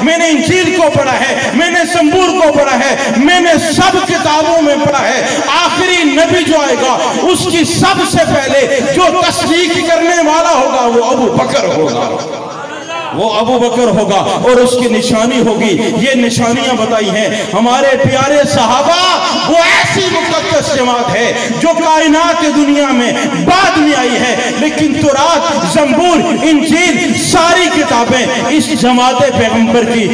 میں نے انجیل کو پڑھا ہے، میں نے زبور کو پڑھا ہے، میں نے سب کتابوں میں پڑھا ہے، آخری نبی جو آئے گا اس کی سب سے پہلے جو تصدیق کرنے والا ہوگا وہ ابو بکر ہوگا، وہ ابو بکر ہوگا، اور اس کی نشانی ہوگی۔ یہ نشانیاں بتائی ہیں ہمارے پیارے صحابہ۔ وہ ایسی مقدس جماعت ہے جو کائنات دنیا میں بعد میں آئی ہے، لیکن تورات، زبور، انجیل ساری کتابیں اس جماعت پیغمبر کی۔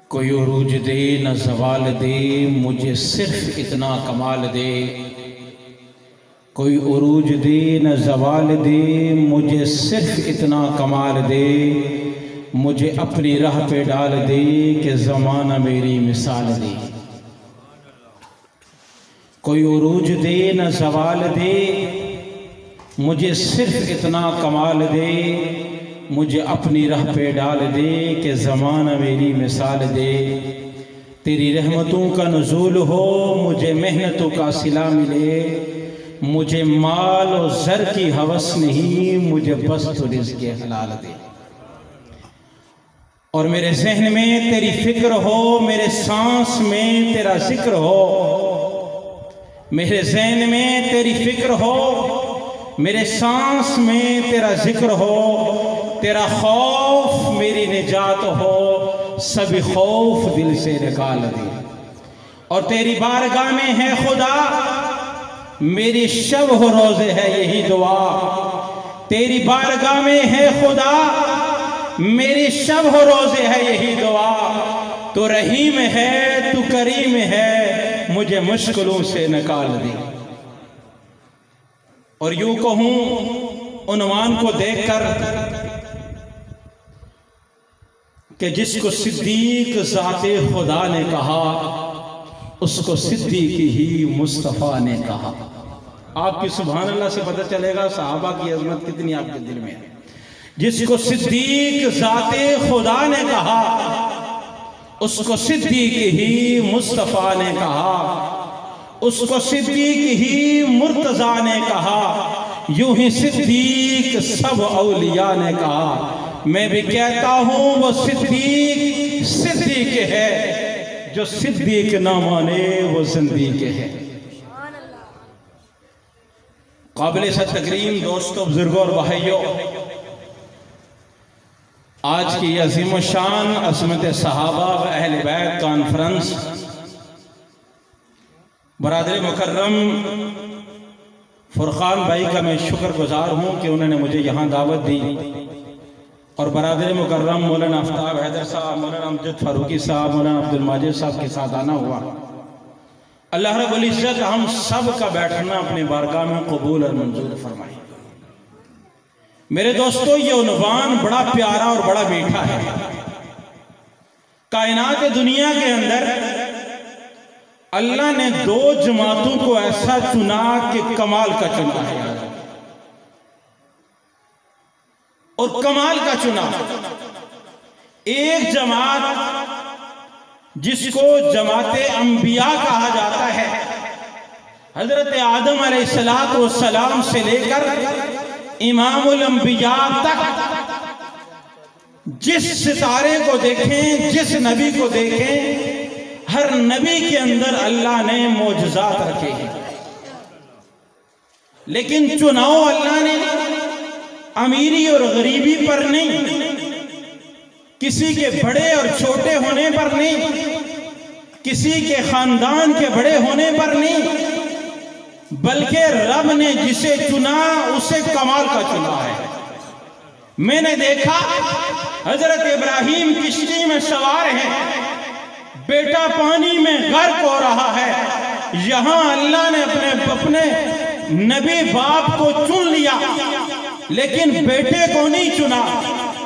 کوئی عروج دے نہ زوال دے، مجھے صرف اتنا کمال دے۔ کوئی عروج دے نہ زوال دے، مجھے صرف اتنا کمال دے۔ مجھے اپنی راہ پہ ڈال دے کہ زمانہ میری مثال دے۔ کوئی عروج دے نہ زوال دے، مجھے صرف اتنا کمال دے۔ مجھے اپنی راہ پہ ڈال دے کہ زمانہ میری مثال دے۔ تیری رحمتوں کا نزول ہو، مجھے محنتوں کا صلہ ملے۔ مجھے مال و زر کی ہوس نہیں، مجھے بس تو رزق حلال دے۔ اور میرے ذہن میں تیری فکر ہو، میرے سانس میں تیرا ذکر ہو۔ میرے ذہن میں تیری فکر ہو، میرے سانس میں تیرا ذکر ہو۔ تیرا خوف میری نجات ہو، سبھی خوف دل سے نکال دے۔ اور تیری بارگاہ میں ہے خدا، میری شب و روز ہے یہی دعا۔ تیری بارگاہ میں ہے خدا، میری شب و روز ہے یہی دعا۔ تو رحیم ہے، تو کریم ہے، مجھے مشکلوں سے نکال دے۔ اور یوں کہوں عنوان کو دیکھ کر کہ جس کو صدیق ذات خدا نے کہا، اس کو صدیق ہی مصطفیٰ نے کہا۔ آپ کی سبحان اللہ سے پتہ چلے گا صحابہ کی عظمت کتنی آپ کے دل میں ہے۔ جس کو صدیق ذات خدا نے کہا، اس کو صدیق ہی مصطفیٰ نے کہا، اس کو صدیق ہی مرتضیٰ نے کہا، یوں ہی صدیق سب اولیاء نے کہا۔ میں بھی کہتا ہوں وہ صدیق صدیق ہے، جو صدیق نہ مانے وہ زندیق ہے۔ قابل تکریم دوستو، بزرگوں اور بھائیوں، آج کی عظیم و شان عظمت صحابہ و اہل بیت کانفرنس، برادر مکرم فرقان بھائی کا میں شکر گزار ہوں کہ انہوں نے مجھے یہاں دعوت دی، اور برادر مکرم مولانا آفتاب حیدر صاحب، مولانا امجد فاروقی صاحب، مولانا عبد الماجد صاحب کے ساتھ آنا ہوا۔ اللہ رب العزت ہم سب کا بیٹھنا اپنے بارگاہ میں قبول اور منظور فرمائے۔ میرے دوستو، یہ عنوان بڑا پیارا اور بڑا میٹھا ہے۔ کائنات دنیا کے اندر اللہ نے دو جماعتوں کو ایسا چنا کہ کمال کا چنا ہے، اور کمال کا چنا۔ ایک جماعت جس کو جماعت انبیاء کہا جاتا ہے، حضرت آدم علیہ السلام سے لے کر امام الانبیاء تک، جس ستارے کو دیکھیں، جس نبی کو دیکھیں، ہر نبی کے اندر اللہ نے معجزات رکھے ہیں، لیکن چناؤ اللہ نے امیری اور غریبی پر نہیں، کسی کے بڑے اور چھوٹے ہونے پر نہیں، کسی کے خاندان کے بڑے ہونے پر نہیں، بلکہ رب نے جسے چنا اسے کمال کا چنا ہے۔ میں نے دیکھا حضرت ابراہیم کشتی میں سوار ہیں، بیٹا پانی میں غرق ہو رہا ہے، یہاں اللہ نے اپنے نبی باپ کو چن لیا، لیکن بیٹے کو نہیں چنا۔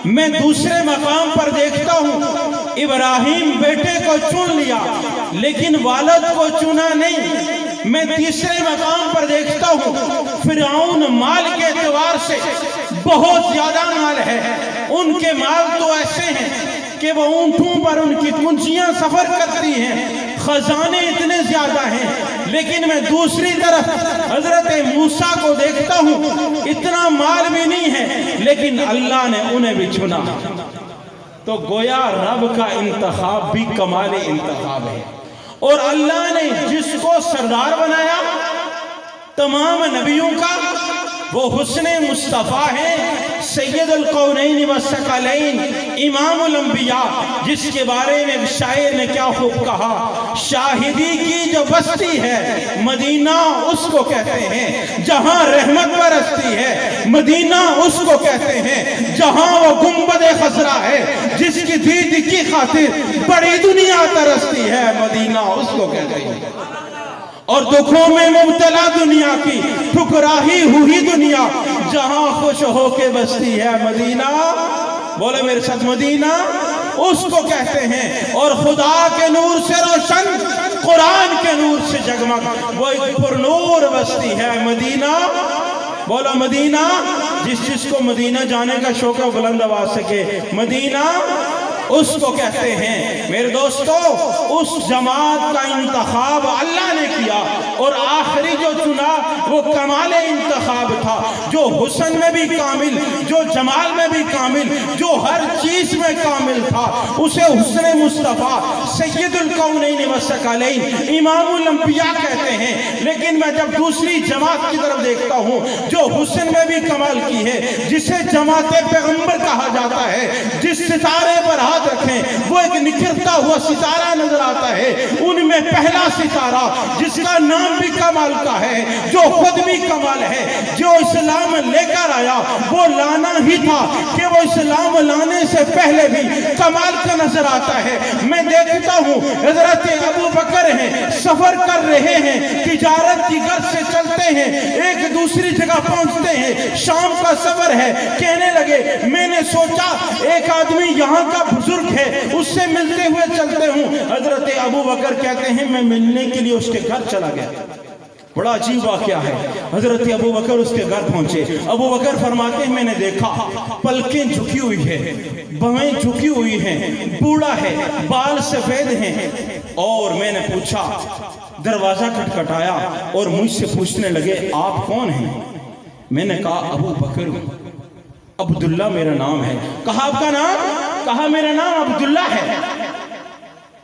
میں دوسرے مقام پر دیکھتا ہوں ابراہیم بیٹے کو چن لیا لیکن والد کو چنا نہیں۔ میں تیسرے مقام پر دیکھتا ہوں فرعون مال کے اعتبار سے بہت زیادہ مال ہے، ان کے مال تو ایسے ہیں کہ وہ اونٹوں پر ان کی کنجیاں سفر کرتی ہیں، خزانے اتنے زیادہ ہیں، لیکن میں دوسری طرف حضرت موسیٰ کو دیکھتا ہوں اتنا مال بھی نہیں ہے، لیکن اللہ نے انہیں بھی چنا۔ تو گویا رب کا انتخاب بھی کمال انتخاب ہے۔ اور اللہ نے جس کو سردار بنایا تمام نبیوں کا، وہ حسن مصطفیٰ ہے، سید القونین والثقلین، امام الانبیاء، جس کے بارے میں ایک شاعر نے کیا خوب کہا، شاہدی کی جو بستی ہے مدینہ اس کو کہتے ہیں جہاں رحمت برستی ہے، مدینہ اس کو کہتے ہیں جہاں وہ گنبد خضرا ہے، جس کی دید کی خاطر بڑی دنیا ترستی ہے، مدینہ اس کو کہتے ہیں۔ اور دکھوں میں مبتلا دنیا کی ٹھکراہی ہوئی دنیا، جہاں خوش ہو کے بستی ہے، مدینہ، بولے میرے ساتھ، مدینہ اس کو کہتے ہیں۔ اور خدا کے نور سے روشن، قرآن کے نور سے جگمگ، وہ ایک پر نور بستی ہے، مدینہ، بولا مدینہ۔ جس کو مدینہ جانے کا شوق ہے بلند آواز سے کہ مدینہ اس کو کہتے ہیں۔ میرے دوستو، اس جماعت کا انتخاب اللہ نے کیا، اور آخری جو چنا وہ کمال انتخاب تھا، جو حسن میں بھی کامل، جو جمال میں بھی کامل، جو ہر چیز میں کامل تھا، اسے حسن مصطفیٰ سید القونین والثقلین امام الانبیاء کہتے ہیں۔ لیکن میں جب دوسری جماعت کی طرف دیکھتا ہوں جو حسن میں بھی کمال کی ہے، جسے جماعت پیغمبر کہا جاتا ہے، جس ستارے پر ہاتھ رکھیں وہ ایک نکھرتا ہوا ستارہ نظر آتا ہے، ان میں پہلا ستارہ جس کا نام بھی کمال کا ہے، جو خود بھی کمال ہے، جو اسلام لے کر آیا وہ لانا ہی تھا کہ وہ اسلام لانے سے پہلے بھی کمال کا نظر آتا ہے۔ میں دیکھتا ہوں حضرت ابو بکر ہیں، سفر کر رہے ہیں، تجارت کی غرض سے چلتے ہیں، ایک دوسری جگہ پہنچتے ہیں، شام کا سفر ہے، کہنے لگے میں نے سوچا ایک آدمی یہاں کا بزرگ ہے، اس سے ملتے ہوئے چلتے ہوں۔ حضرت ابو بکر کہتے ہیں میں ملنے کے لیے اس کے گھر چلا گیا۔ بڑا عجیب واقعہ ہے۔ حضرت ابو بکر اس کے گھر پہنچے، ابو بکر فرماتے ہیں میں نے دیکھا پلکیں جھکی ہوئی ہے، بہیں جھکی ہوئی ہیں، بوڑھا ہے، بال سفید ہیں، اور میں نے پوچھا، دروازہ کھٹکھٹایا اور مجھ سے پوچھنے لگے آپ کون ہیں؟ میں نے کہا ابو بکر ہوں، عبداللہ میرا نام ہے۔ کہا آپ کا نام؟ کہا میرا نام عبداللہ ہے۔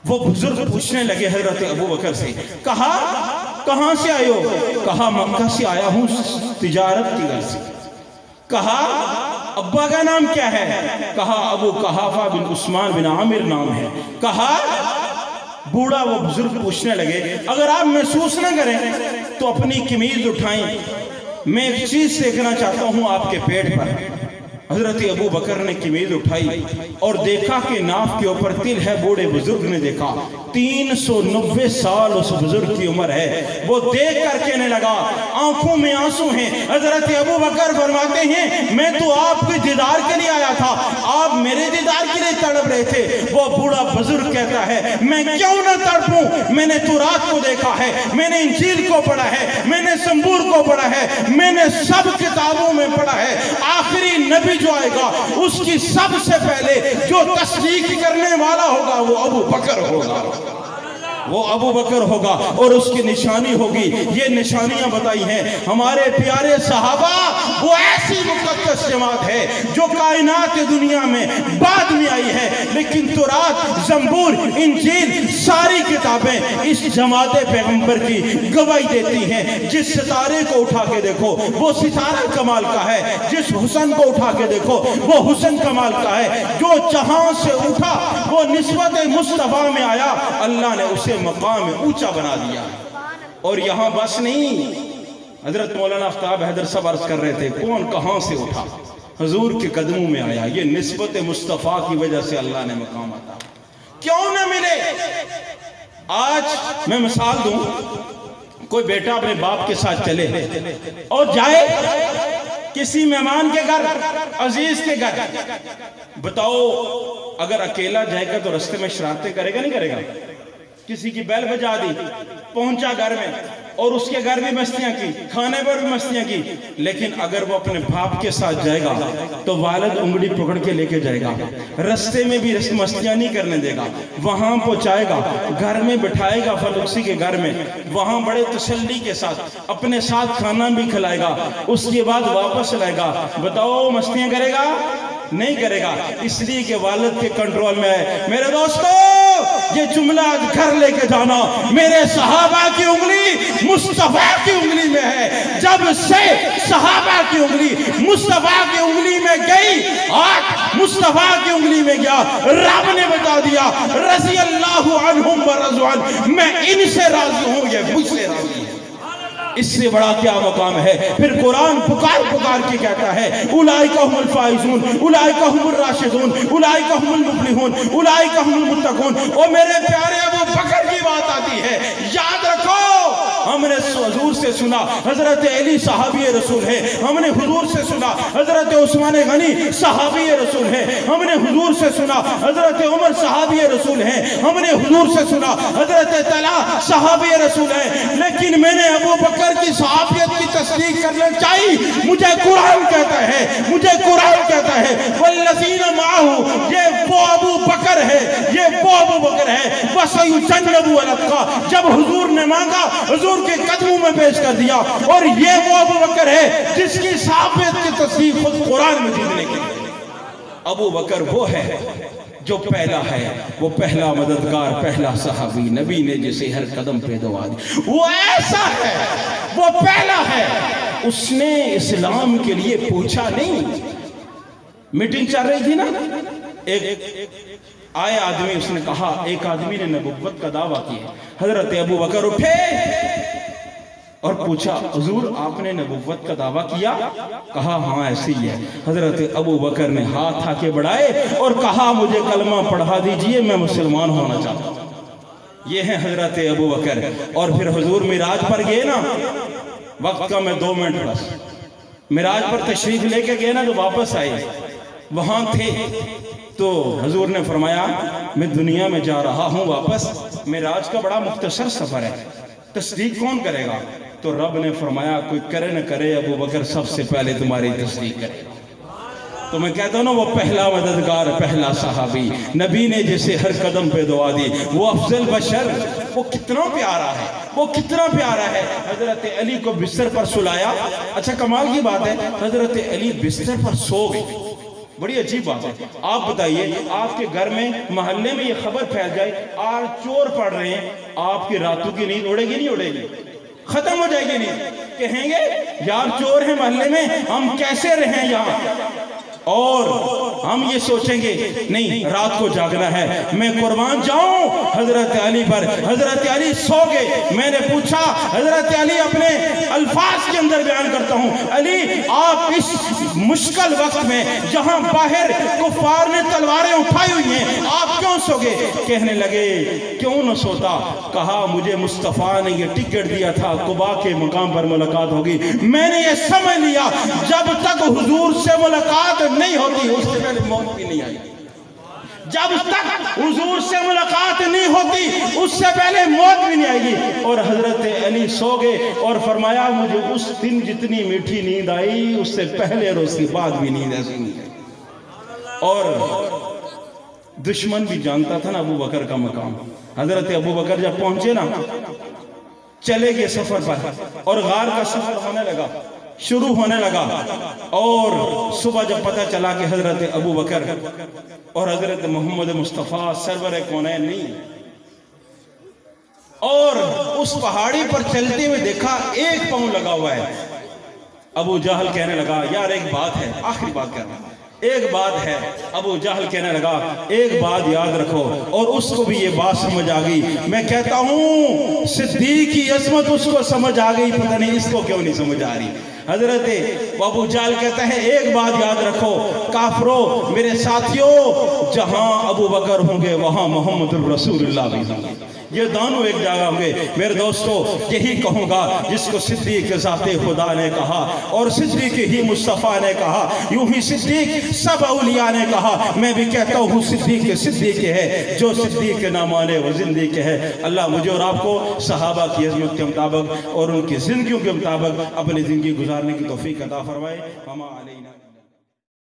وہ بزرگ پوچھنے لگے حضرت ابو بکر سے، کہا کہاں سے آئے ہو؟ کہا مکہ سے آیا ہوں تجارت کی غرض سے۔ کہا ابا کا نام کیا ہے؟ کہا ابو قحافہ بن عثمان بن عامر نام ہے۔ کہا بوڑھا وہ بزرگ پوچھنے لگے اگر آپ محسوس نہ کریں تو اپنی قمیض اٹھائیں، میں ایک چیز دیکھنا چاہتا ہوں آپ کے پیٹ پر۔ حضرت ابو بکر نے قمیض اٹھائی اور دیکھا کہ ناف کے اوپر تل ہے۔ بوڑھے بزرگ نے دیکھا 390 سال اس بزرگ کی عمر ہے۔ وہ دیکھ کر کہنے لگا آنکھوں میں آنسو ہیں۔ حضرت ابو بکر فرماتے ہیں میں تو آپ کے دیدار کے لیے آیا تھا، آپ میرے دیدار کے لیے تڑپ رہے تھے۔ وہ بوڑھا بزرگ کہتا ہے میں کیوں نہ تڑپوں، میں نے تورات کو دیکھا ہے، میں نے انجیل کو پڑھا ہے، میں نے زبور کو پڑھا ہے، میں نے سب کتابوں میں پڑھا ہے، آخری نبی جو آئے گا اس کی سب سے پہلے جو تصدیق کرنے والا ہوگا وہ ابو بکر ہوگا، وہ ابو بکر ہوگا، اور اس کی نشانی ہوگی۔ یہ نشانیاں بتائی ہیں ہمارے پیارے صحابہ۔ وہ ایسی مقدس جماعت ہے جو کائنات دنیا میں بعد میں آئی ہے، لیکن تورات، زبور، انجیل ساری کتابیں اس جماعت پیغمبر کی گواہی دیتی ہیں۔ جس ستارے کو اٹھا کے دیکھو وہ ستارہ کمال کا ہے، جس حسن کو اٹھا کے دیکھو وہ حسن کمال کا ہے۔ جو جہاں سے اٹھا وہ نسبت مصطفیٰ میں آیا، اللہ نے اسے مقام اونچا بنا دیا۔ اور یہاں بس نہیں، حضرت مولانا آفتاب حیدر صاحب عرض کر رہے تھے کون کہاں سے اٹھا، حضور کے قدموں میں آیا۔ یہ نسبت مصطفیٰ کی وجہ سے اللہ نے مقام عطا کیوں نہ ملے۔ آج میں مثال دوں، کوئی بیٹا اپنے باپ کے ساتھ چلے اور جائے کسی مہمان کے گھر، عزیز کے گھر، بتاؤ اگر اکیلا جائے گا تو رستے میں شرارتیں کرے گا نہیں کرے گا؟ کسی کی بیل بجا دی، پہنچا گھر میں اور اس کے گھر بھی مستیاں کی، کھانے پر بھی مستیاں کی۔ لیکن اگر وہ اپنے باپ کے ساتھ جائے گا تو والد انگلی پکڑ کے لے کے جائے گا، رستے میں بھی مستیاں نہیں کرنے دے گا، وہاں پہنچائے گا، گھر میں بٹھائے گا فلوکسی کے گھر میں، وہاں بڑے تسلی کے ساتھ اپنے ساتھ کھانا بھی کھلائے گا، اس کے بعد واپس لائے گا۔ بتاؤ مستیاں کرے گا؟ نہیں کرے گا، اس لیے کہ والد کے کنٹرول میں ہے۔ میرے دوستو یہ جملہ گھر لے کے جانا، میرے صحابہ کی انگلی مصطفیٰ کی انگلی میں ہے۔ جب سے صحابہ کی انگلی مصطفیٰ کی انگلی میں گئی، آج مصطفیٰ کی انگلی میں گیا، رب نے بتا دیا رضی اللہ عنہم ورضوا عنہ، میں ان سے راضی ہوں، یہ مجھ سے راضی ہے۔ اس سے بڑا کیا مقام ہے؟ پھر قرآن پکار کے کہتا ہے اولئک هم الفائزون، اولئک هم الراشدون، اولئک هم المفلحون، اولئک هم المتقون۔ اور میرے پیارے ابو بکر کی بات آتی ہے، یاد رکھو ہم نے حضور سے سنا حضرت علی صحابی رسول ہے، ہم نے حضور سے سنا حضرت عثمان غنی صحابی رسول ہے، ہم نے حضور سے سنا حضرت عمر صحابی رسول ہے، ہم نے حضور سے سنا حضرت طلحہ صحابی رسول ہے، لیکن میں نے ابو بکر کی صحابیت کی تصدیق کرنا چاہیے۔ مجھے قرآن کہتا ہے، مجھے قرآن کہتا ہے والذین معہ، یہ وہ ابو بکر ہے، یہ وہ ابو بکر ہے وسیجنبها الاتقی، جب حضور نے مانگا حضور کے قدموں میں پیش کر دیا، اور یہ وہ ابو بکر ہے جس کی صحابیت کی تصدیق خود قرآن مجید نے کی۔ ابو بکر وہ ہے جو پہلا ہے، وہ پہلا مددگار، پہلا صحابی، نبی نے جسے ہر قدم پہ دعا دی، وہ ایسا ہے، وہ پہلا ہے۔ اس نے اسلام کے لیے پوچھا نہیں۔ میٹنگ چل رہی تھی نا، ایک آئے آدمی، اس نے کہا، ایک آدمی نے نبوت کا دعویٰ کیا، حضرت ابو بکر اٹھے اور پوچھا حضور آپ نے نبوت کا دعویٰ کیا؟ کہا ہاں ایسے ہی ہے۔ حضرت ابو بکر نے ہاتھ آکے بڑھائے اور کہا مجھے کلمہ پڑھا دیجئے، میں مسلمان ہونا چاہتا ہوں۔ یہ ہیں حضرت ابو بکر۔ اور پھر حضور معراج پر گئے نا، وقت کا میں 2 منٹ بس، معراج پر تشریف لے کے گئے نا تو واپس آئے، وہاں تھے تو حضور نے فرمایا میں دنیا میں جا رہا ہوں واپس، معراج کا بڑا مختصر سفر ہے، تصدیق کون کرے گا؟ تو رب نے فرمایا کوئی کرے نہ کرے، ابو بکر سب سے پہلے تمہاری تصدیق کرے گا۔ تو میں کہتا ہوں نا، وہ پہلا مددگار، پہلا صحابی، نبی نے جسے ہر قدم پہ دعا دی، وہ افضل بشر، وہ کتنا پیارا ہے، وہ کتنا پیارا ہے۔ حضرت علی کو بستر پر سلایا، اچھا کمال کی بات ہے، حضرت علی بستر پر سو گئے، بڑی عجیب بات ہے۔ آپ بتائیے آپ کے گھر میں محلے میں یہ خبر پھیل جائے آج چور پڑ رہے ہیں، آپ کی راتوں کی نیند اڑے گی نہیں اڑے گی؟ ختم ہو جائے گی نیند؟ کہیں گے یار چور ہیں محلے میں، ہم کیسے رہیں یہاں؟ اور ہم یہ سوچیں گے نہیں رات کو جاگنا ہے، میں قربان جاؤں حضرت علی پر۔ حضرت علی سو گئے، میں نے پوچھا حضرت علی، اپنے الفاظ کے اندر بیان کرتا ہوں، علی آپ اس مشکل وقت میں جہاں باہر کفار نے تلواریں اٹھائی ہوئی ہیں، آپ کیوں سو گئے؟ کہنے لگے کیوں نہ سوتا؟ کہا مجھے مصطفیٰ نے یہ ٹکٹ دیا تھا قباء کے مقام پر ملاقات ہوگی، میں نے یہ سمجھ لیا جب تک حضور سے ملاقات نہیں ہوتی اس سے پہلے موت بھی نہیں آئی، جب تک حضور سے ملاقات نہیں ہوتی اس سے پہلے موت بھی نہیں آئے گی۔ اور حضرت علی سو گئے اور فرمایا مجھے اس دن جتنی میٹھی نیند آئی اس سے پہلے اور اس کے بعد بھی نیند ایسی نہیں آئی۔ اور دشمن بھی جانتا تھا نا ابو بکر کا مقام۔ حضرت ابو بکر جب پہنچے نا، چلے گئے سفر پر، اور غار کا سفر ہونے لگا، شروع ہونے لگا، اور صبح جب پتہ چلا کہ حضرت ابو بکر اور حضرت محمد مصطفیٰ سرور کونین نہیں، اور اس پہاڑی پر چلتے ہوئے دیکھا ایک پاؤں لگا ہوا ہے، ابو جہل کہنے لگا یار ایک بات ہے، آخری بات کہہ رہا ہوں، ایک بات ہے۔ ابو جہل کہنے لگا ایک بات یاد رکھو، اور اس کو بھی یہ بات سمجھ آ گئی۔ میں کہتا ہوں صدیق کی عظمت اس کو سمجھ آ گئی، پتہ نہیں اس کو کیوں نہیں سمجھ آ رہی۔ حضرت ابو جہل کہتا ہے ایک بات یاد رکھو کافرو، میرے ساتھیوں، جہاں ابو بکر ہوں گے وہاں محمد الرسول اللہ بھی ہوں گے، یہ دونوں ایک جگہ ہوں گے۔ میرے دوستو یہی کہوں گا جس کو صدیق ذات خدا نے کہا اور صدیق ہی مصطفیٰ نے کہا، یوں ہی صدیق سب اولیاء نے کہا، میں بھی کہتا ہوں صدیق ہے، جو صدیق نہ مانے وہ زندیق ہے۔ اللہ مجھے اور آپ کو صحابہ کی عظمت کے مطابق اور ان کی زندگیوں کے مطابق اپنی زندگی گزارنے کی توفیق عطا فرمائے۔ وما علینا